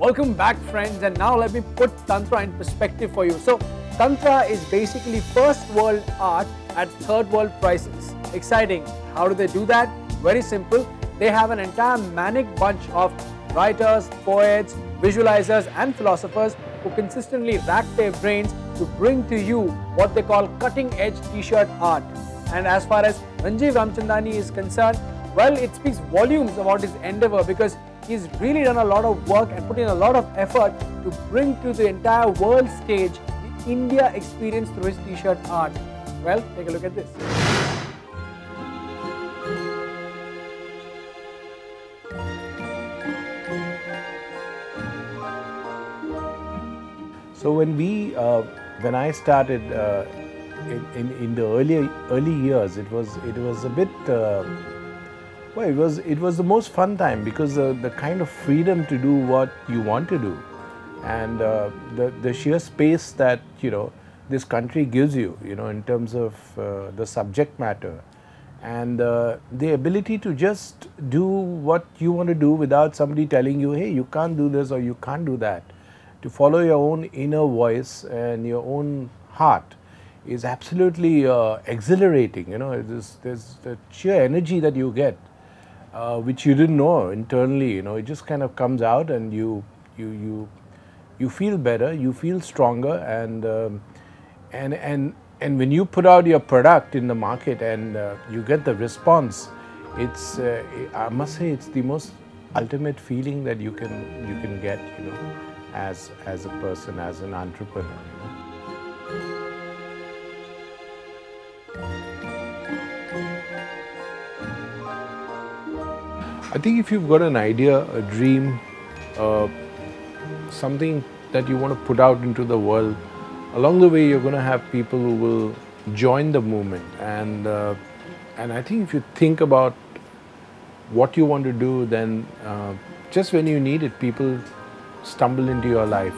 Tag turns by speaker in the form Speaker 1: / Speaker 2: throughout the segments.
Speaker 1: Welcome back, friends, and now let me put Tantra in perspective for you. So, Tantra is basically first world art at third world prices. Exciting. How do they do that? Very simple. They have an entire manic bunch of writers, poets, visualizers and philosophers who consistently rack their brains to bring to you what they call cutting-edge t-shirt art. And as far as Ranjiv Ramchandani is concerned, well, it speaks volumes about his endeavor because he's really done a lot of work and put in a lot of effort to bring to the entire world stage the India experience through his t-shirt art. Well, take a look at this.
Speaker 2: So when I started in the early years, it was a bit well, it was the most fun time because the kind of freedom to do what you want to do, and the sheer space that this country gives you, in terms of the subject matter, and the ability to just do what you want to do without somebody telling you, hey, you can't do this or you can't do that. To follow your own inner voice and your own heart is absolutely exhilarating. There's the sheer energy that you get, which you didn't know internally. It just kind of comes out, and you feel better, you feel stronger, and when you put out your product in the market and you get the response, it's I must say it's the most ultimate feeling that you can get. As a person, as an entrepreneur. I think if you've got an idea, a dream, something that you want to put out into the world, along the way you're going to have people who will join the movement, and I think if you think about what you want to do, then just when you need it, people stumble into your life.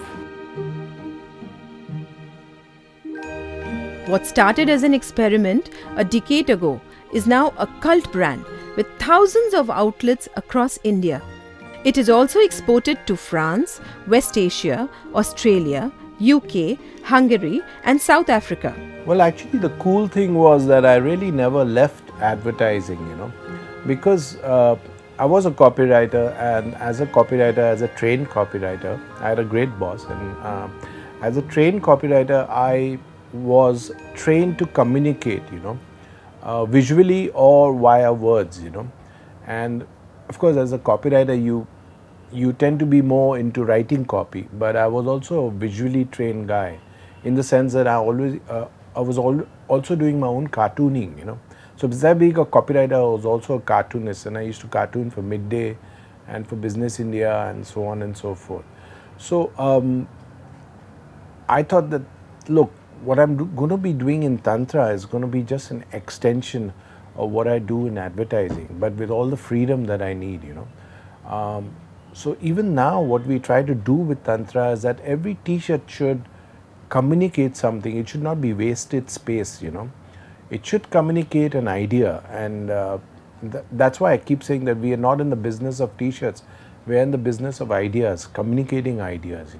Speaker 3: What started as an experiment a decade ago is now a cult brand with thousands of outlets across India. It is also exported to France, West Asia, Australia, UK, Hungary and South Africa.
Speaker 2: Well, actually the cool thing was that I really never left advertising, because I was a copywriter, and as a trained copywriter, I had a great boss, and as a trained copywriter, I was trained to communicate, visually or via words, and of course as a copywriter you tend to be more into writing copy, but I was also a visually trained guy in the sense that I was also doing my own cartooning, So besides being a copywriter, I was also a cartoonist, and I used to cartoon for Midday and for Business India and so on and so forth. So I thought that, look, what I'm going to be doing in Tantra is going to be just an extension of what I do in advertising, but with all the freedom that I need, So even now what we try to do with Tantra is that every t-shirt should communicate something. It should not be wasted space, It should communicate an idea, and that's why I keep saying that we are not in the business of t-shirts. We are in the business of ideas, communicating ideas,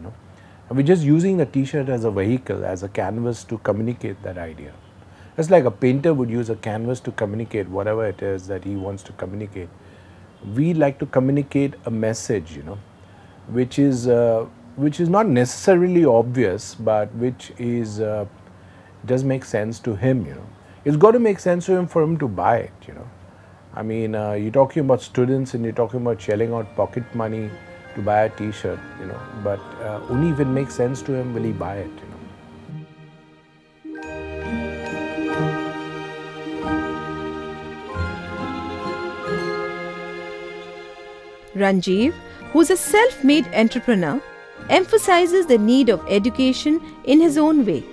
Speaker 2: And we're just using the t-shirt as a vehicle, as a canvas to communicate that idea. It's like a painter would use a canvas to communicate whatever it is that he wants to communicate. We like to communicate a message, which is not necessarily obvious, but which does make sense to him, It's got to make sense to him for him to buy it, I mean, you're talking about students and you're talking about shelling out pocket money to buy a t-shirt, but only if it makes sense to him will he buy it,
Speaker 3: Ranjiv, who's a self-made entrepreneur, emphasizes the need of education in his own way.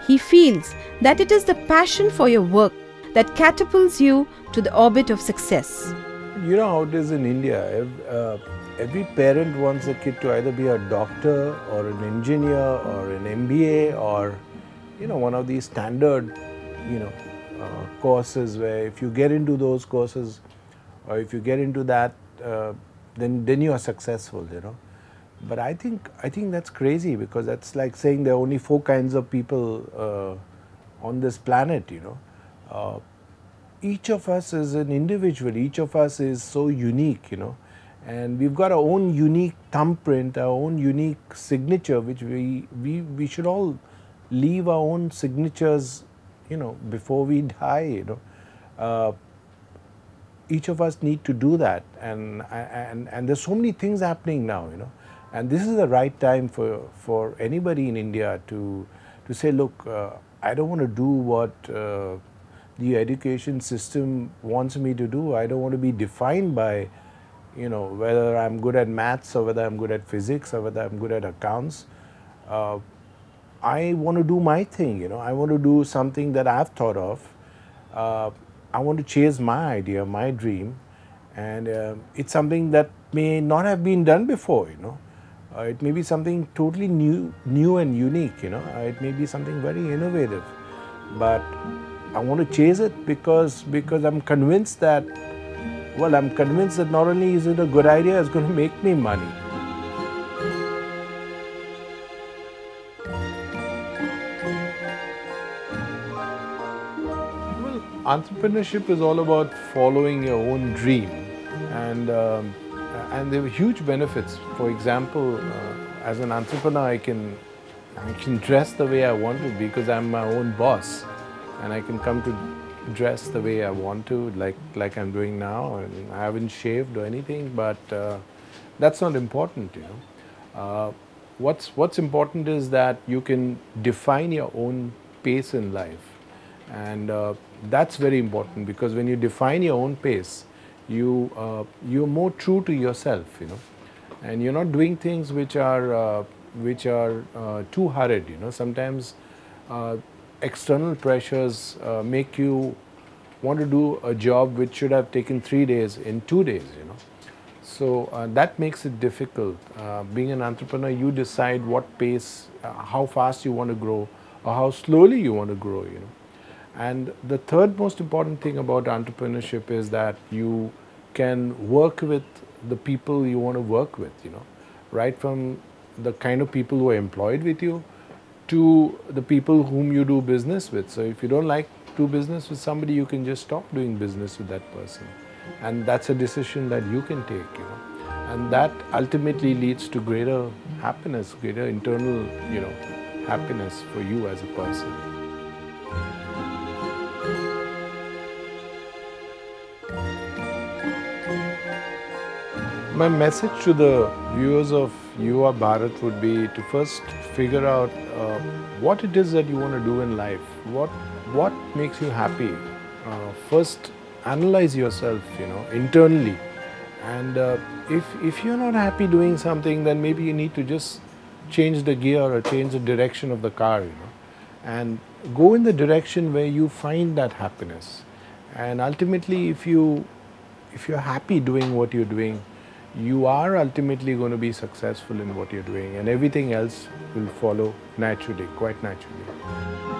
Speaker 3: He feels that it is the passion for your work that catapults you to the orbit of success.
Speaker 2: You know how it is in India. Every parent wants a kid to either be a doctor or an engineer or an MBA or, one of these standard, courses where if you get into those courses or if you get into that, then you are successful, But I think that's crazy, because that's like saying there are only 4 kinds of people on this planet, you know. Each of us is an individual, each of us is so unique, you know, and we've got our own unique thumbprint, our own unique signature, which we should all leave our own signatures, you know, before we die, you know. Each of us need to do that, and there's so many things happening now, you know, and this is the right time for anybody in India to say, look, I don't want to do what the education system wants me to do. I don't want to be defined by, you know, whether I'm good at maths or whether I'm good at physics or whether I'm good at accounts. I want to do my thing, you know. I want to do something that I've thought of. I want to chase my idea, my dream, and it's something that may not have been done before, you know. It may be something totally new and unique, you know. It may be something very innovative, but I want to chase it because I'm convinced that, well, I'm convinced that not only is it a good idea, it's going to make me money. Well, entrepreneurship is all about following your own dream, and there are huge benefits. For example, as an entrepreneur, I can dress the way I want to because I'm my own boss, and I can come to dress the way I want to, like I'm doing now, and I haven't shaved or anything, but that's not important, you know. What's important is that you can define your own pace in life, and that's very important, because when you define your own pace, you're more true to yourself, you know, and you're not doing things which are too hurried, you know. Sometimes external pressures make you want to do a job which should have taken 3 days in 2 days, you know. So that makes it difficult. Being an entrepreneur, you decide what pace, how fast you want to grow, or how slowly you want to grow, you know. And the third most important thing about entrepreneurship is that you can work with the people you want to work with, you know, right from the kind of people who are employed with you to the people whom you do business with. So if you don't like to do business with somebody, you can just stop doing business with that person. And that's a decision that you can take, you know. And that ultimately leads to greater happiness, greater internal, you know, happiness for you as a person. My message to the viewers of Yuva Bharat would be to first figure out what it is that you want to do in life. What makes you happy? First, analyze yourself, you know, internally. And if you're not happy doing something, then maybe you need to just change the gear or change the direction of the car, you know, and go in the direction where you find that happiness. And ultimately, if you're happy doing what you're doing, you are ultimately going to be successful in what you're doing, and everything else will follow naturally, quite naturally.